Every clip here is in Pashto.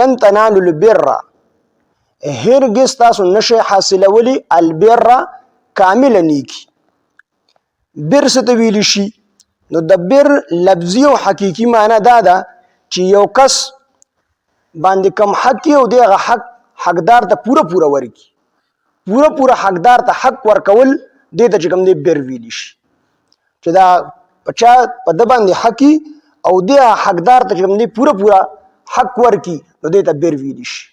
لن تنالوا البر هرگز تاسو نشئ حاصلولی البر کامل نیکی. بر څه ته ویلی شي؟ نو د بر لفظي او حقیقي معنی دا ده چې یو کس باندې کم حق او دی هغه حقدار ته پوره ورکي، پوره حقدار ته حق ورکول دې ته چې کوم دی بر ویلی شي. چې دا چا په ده باندې حقي او دی حقدار ته چې کوم دی پوره حق ورکي نو دې ته بر ویلی شي.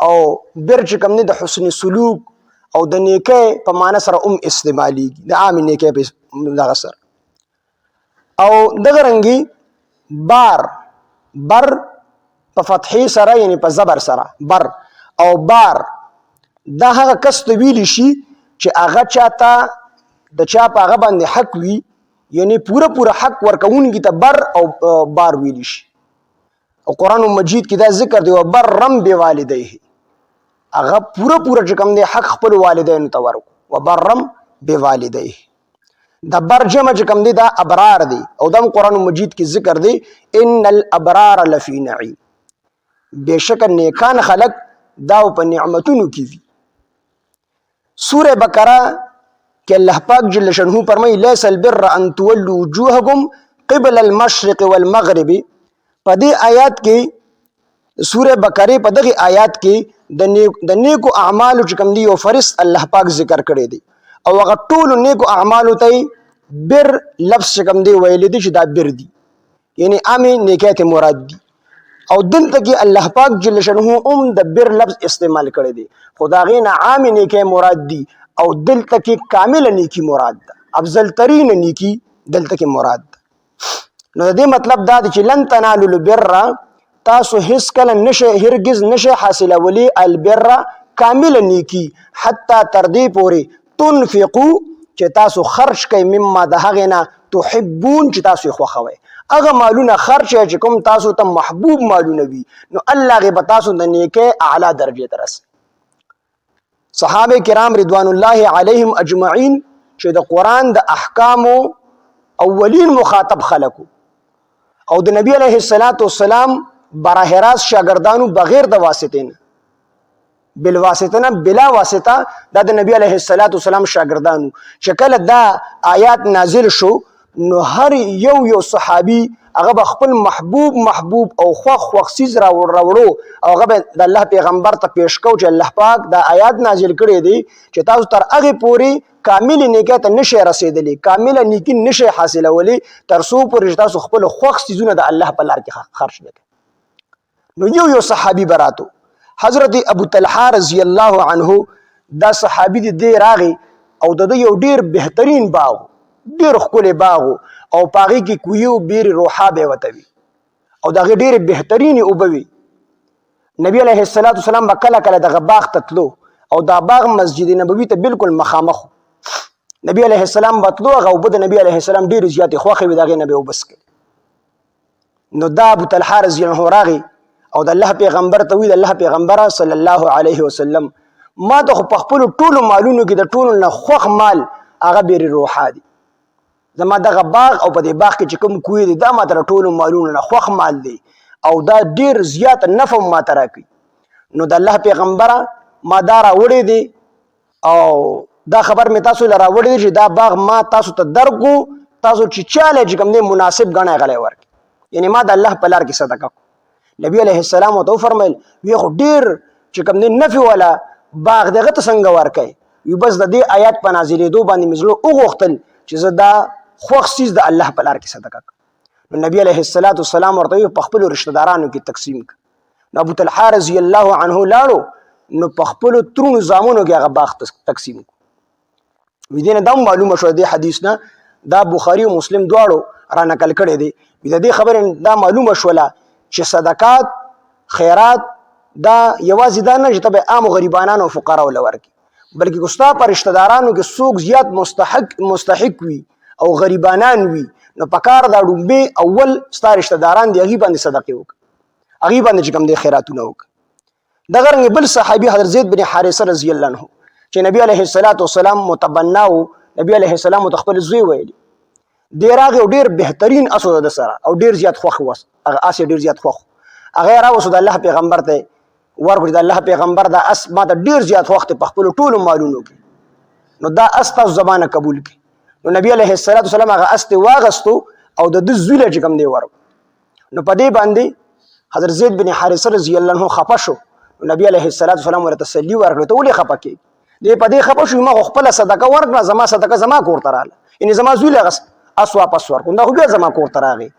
او بر چې کوم دی د حسن سلوک او د نیکۍ په معنی سره استعمالیږي، د عام نیکۍ په دغه سره. او دغه رنګي بر په فتحې سره یعنی په زبر سره بر او بار دا هغه کس ته ویلی شي چې هغه چاته د چا په هغه باندې حق وي، یعنی پوره حق ورکوونکي ته بر او بار ویلی شي. او قرآن مجید کې دا ذکر دی وبرم بوالدیه، هغه پوره چې کوم دی حق خپل والدینو ته ورکو. وبرم بوالدیه دا بر جمع چې کوم دی دا ابرار دی، او دا قرآن مجید کې ذکر دی ان الابرار لفی نعیم، بشک نیکان خلق دا په نعمتونو کې وي. سورہ بقرہ کہ اللہ پاک جل شانہ فرمائی لیس البر ان تولوا وجوهکم قبل المشرق والمغرب. پدې آیات کې سورہ بقرہ په دغه آیات کې د نیکو اعمالو چې کوم دی یو فرض الله پاک ذکر کړی دی، او هغه ټول نیکو اعمالو ته بر لفظ چې کوم دی ویل دي چې دا بر دی، یعنی عامه نیکۍ ته مراد دی. او دلته کې الله پاک جل شانہ د بر لفظ استعمال کړی دی، خدای نه عام نیکۍ مراد دی، او دلته کې کامل نیکی مراد ده، افضل ترین نیکی دلته کې مراد ده. نو د دې مطلب دا دی چې لن تنالوا البر، تاسو هیڅ کله هرگز نشئ حاصلولی البر کامل نیکی، حتی تر دې پورې تنفقو چې تاسو خرج کوئ مما د هغې نه تحبون چې تاسو یې خوښوئ. هغه مالونه خرج چې کوم تاسو ته محبوب مالونه وي نو الله هغې به تاسو د نیکۍ اعلی درجې ته رسوي. صحابه کرام رضوان الله علیهم اجمعین چې د قرآن د احکامو اولین مخاطب خلقو، او د نبی علیه السلام براه راست شاگردانو بغیر د واسطې نه، بالواسطه نه بلا واسطه دا د نبی علیه السلام شاگردانو چې کله دا آیات نازل شو نو هر یو صحابي هغه خپل محبوب او خوښ سیز راوړو، او هغه د الله پیغمبر ته پیش کو چې الله پاک دا آیات نازل کړی دی چې تاسو تر هغه پورې کامل نیکۍ ته نشئ رسیدلی، کامل نیکی نشئ حاصلولی تر څو پورې تاسو خپل خوښ سیزونه د الله په لار کې خرج کړئ. نو یو صحابي براتو حضرت ابو طلحه رضی الله عنه، دا صحابي دی راغی او د یو ډیر بهترین باغ، ډیر ښکلی باغ او پاغي کې کویو بیر روحا به وتوي او دغه ډیر بهترین اوبه وي. نبی علیه السلام کله دغه باغ ته تلو او دا باغ مسجد نبوي ته بالکل مخامخ. نبی علیه السلام بتلو هغه اوبه د نبی علیه السلام ډیر زیاتې خوښې وي، دغه نبی وبس کړي. نو دا ابو طلحه رضی الله عنه راغی او د الله پیغمبر ته وی د الله پیغمبر صلی الله علیه وسلم ما ته په خپل ټولو مالونو کې د ټولو نه خوښ مال هغه بیر روحا دی، زما دغه باغ او په دې باغ کې چې کوم کوی دی دا ما ته ټولو مالونو نه خوښ مال دی او دا ډیر زیات نفع ما ته راکوي. نو د الله پیغمبر ما دا راوړی دی او دا خبر مې تاسو له راوړی دی چې دا باغ ما تاسو ته درکو، تاسو چې چاله چې کوم دی مناسب ګڼئ غلی ورکړي، یعنی ما د الله په لار کې صدقه کو. نبی علیه السلام ورته وفرمیل وی خو ډیر چې کوم دی نفع والا باغ دغه ته څنګه ورکئ؟ وی بس د دې آیات په نازلېدو باندې مې زړه وغوښتل چې زه دا خوښ سیز د الله په لار کې صدقه کړم. نو نبی علیه السلام ورته په خپلو رشته دارانو کې تقسیم کړ. نو ابو طلحه رضی الله عنه لاړو نو په خپلو ترونو زامنو کې هغه باغ تقسیم کړ. وی دې نه دا معلومه شوه دې حدیث نه، دا بخاري او مسلم دواړو را نقل کړی دی. د دې خبرې دا معلومه شوله چې صدقات خیرات دا یوازې دا نه چې ته به عامو غریبانانو او فقراو له ورکړي، بلکې که ستا په رشته دارانو کې څوک زیات مستحق وي او غریبانان وي نو پکار دا ډومبې اول ستا رشته داران دی هغې باندې صدقې وکړه، هغې باندې چې کوم دی خیراتونه وکړه. دغه رنګې بل صحابي حضرت زید بن حارثه رضی الله عنه چې نبی علیه السلام متبنا و، نبی علیه السلام ته خپل زوی ویلي دی راغی او ډېر بهترین اس د سره او ډېر زیات خوښ و، هغه اس ډېر زیات خوښ هغه راوسو د الله پیغمبر ته ورکړي د الله پیغمبر دا اس ما ته ډیر زیات وخت په خپل ټولو مالونو کې نو دا اس تاسو زمانه قبول کړي نو نبی علیه الصلاۃ والسلام هغه اس ته واغستو او د زویل چې کوم دی ورو نو په دې باندې حضرت زید بن حارثه رضی الله عنه خپه شو نبی علیه الصلاۃ والسلام ورته تسلی ورکړه ته ولې خپه کې دې په دې خپه شو ما خپل صدقه ورکړه زما صدقه زما کور ته رااله ان زما زویل غس اس واپس ورکړه دا خو بیا زما کور ته راغی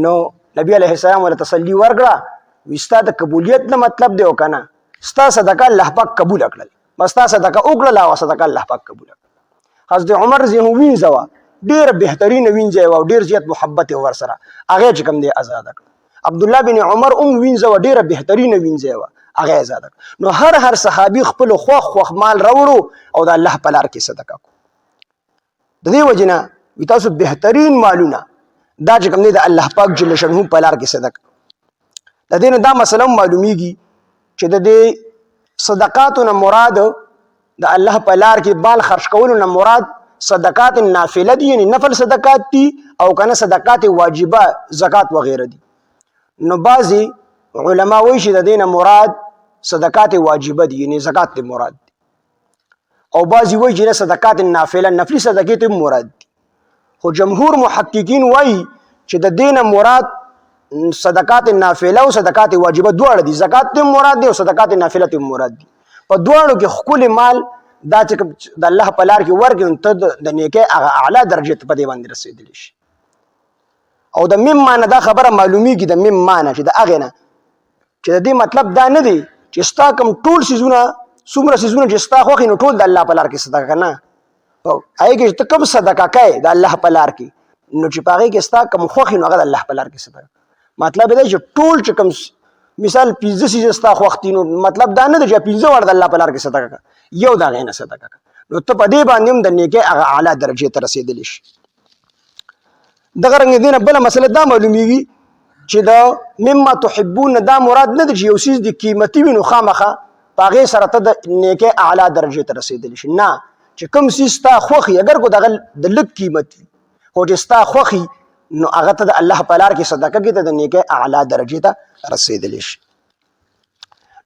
نو نبی علیه السلام ورته تسلی ورکړه وستا د قبولیت نه مطلب دی او کنه ستا صدقه الله پاک قبول کړل مستا صدقه وکړه او صدقه الله پاک قبول کړل حضرت عمر رضی الله عنه وینځوا ډیر بهترین وینځي او ډیر زیات محبت ور سره هغه چې کوم دی آزاد کړ عبد الله بن عمر وینځوا ډیر بهترین وینځي هغه آزاد نو هر صحابي خپل خوخ مال راوړو او د الله په لار کې صدقه کو د دې وجنه وی تاسو بهترین مالونه دا چې کوم دی د الله پاک جل شانه په لار کې صدقه د دې دا مسله معلومیږي چې د دې صدقاتو نه مراد د الله په لار کې بال خرج کولو نه مراد صدقات نافله دي یعنی نفل صدقات دي او کنه صدقات واجبه زکات وغیره دي نو بعضی علما وایي چې د دې نه مراد صدقات واجبه دي یعنی زکات ته مراد دي او بعضی وایي چې صدقات نافله نفلی صدقې ته مراد دي خو جمهور محققین وایي چې د دې نه مراد صدقات نافله او صدقات واجبه دواړه دي زکات ته مراد دي او صدقات نافله ته مراد دي په دواړو کې خپل مال دا چې د الله په لار کې ورګون ته د نیکه هغه اعلی درجه په دې باندې رسیدلی شي او د مم معنی دا خبره معلومیږي د مم معنی چې د اغه نه چې د دې مطلب دا نه دی چې ستا کوم ټول سيزونه څومره سيزونه چې ستا خو نو ټول د الله په لار کې صدقه کنه او هغه کې ته کوم صدقه کوي د الله په لار کې نو چې پاره کې ستا کوم خو نو هغه د الله په لار کې صدقه مطلب دا چې ټول چې کوم مثال 15 سيزه ستا خوختینو مطلب دا نه دی چې 15 ور د الله په لار کې صدقه یو دا غینه صدقه نو ته په دې باندې هم د نیکه هغه اعلی درجه ته رسیدلی شي دغه رنګ دینه بل مسله دا معلومیږي چې دا مما تحبون دا مراد نه دی چې یو سیز د قیمتي وینو خامخه پاغه سره ته د نیکه اعلی درجه ته رسیدلی شي نه چې کوم سیز تا خوخي اگر کو دغه د لک قیمت هو چې ستا خوخي نو هغه ته د الله په لار کې صدقه کې ته د نیکه اعلی درجه ته رسیدلی شي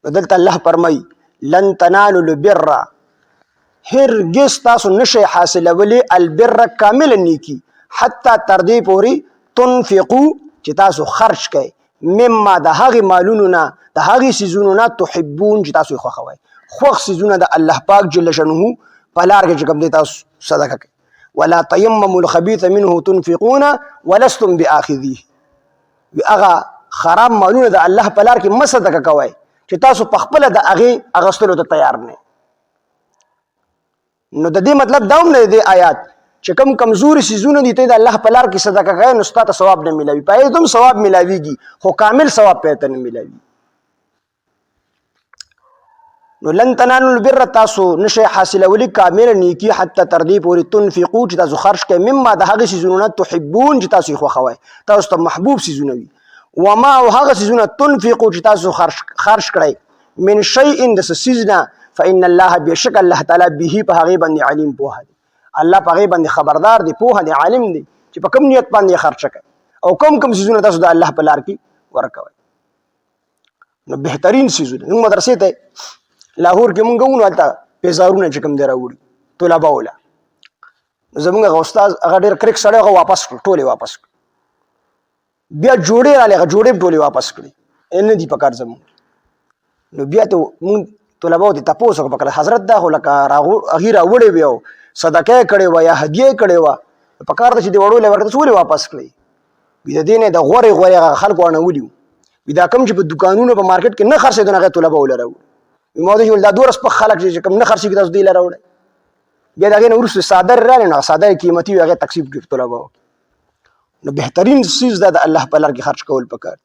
نو دلته الله فرمای لن تنالوا البر هرگز تاسو نشئ حاصلولی البر کامل نیکی حتی تر دې پوري تنفقوا چې تاسو خرج کړئ مما د هغې مالونو نه د هغې سیزونو نه تحبون چې تاسو یې خوښوئ خوښ سیزونه د الله پاک جل شانه په لار کې چې کوم دی تاسو صدقه کوئ ولا تيمموا الخبيث منه تنفقون ولستم باخذيه هغه خراب مالونه د الله په لار کې مصدقه کوي چې تاسو په خپل د هغه اغستلو ته تیار نه نو د دې مطلب دا هم نه دی آیات چې کم کمزوري سيزونه دي ته د الله په لار کې صدقه کوي نو ستاسو ثواب نه ملوي پای دوم ثواب ملاويږي خو کامل ثواب پته نه ملوي نو لن تنالوا البر تاسو نشي حاصلولی کامل نیکی حتی تر دې پورې تنفقوا چې تاسو خرج کړئ مما د هغه سيزونه تحبون چې تاسو خوښوي تاسو ته محبوب سيزونه وي وما هغه سيزونه تنفقوا چې تاسو خرج کړئ من شيء د سيزنا فإن الله بشک الله تعالی به په هغه باندې علیم په هغه الله په هغه باندې خبردار دی په هغه عالم دی چې په کوم نیت باندې خرج کړئ او کوم سيزونه تاسو د الله په لار کې ورکوي نو بهترین سيزونه موږ مدرسې ته لاهور کې مونږ ونه الته پیزارونه چې کوم دی راوړي طلبه ولا زمونږ استاد هغه ډېر کریک سړی هغه واپس ټولې واپس بیا جوړې راغلی هغه جوړې ټولې واپس کړي ان دي پکار زمونږ نو بیا ته مونږ طلبه ته تاسو وکړه حضرت دا خو لکه هغې راوړې وي او صدقه کړې وه یا هدیه کړې وه پکار ده چې د وړو ورته ولې واپس کړئ د دې نه د غورې خلکو اړولي وي دا کوم چې په دوکانونو په مارکیټ کې نه خرڅېدل هغه طلبه وله راوړي موږ یو دا دورس په خلک چې کوم نه خرڅي کې تاسو دی لراوړي بیا دا غن ورسره صادر راغلی نو صادر قیمتي هغه تقسیم کې طلبه نو بهترین چیز دا د الله په لار کې خرج کول پکار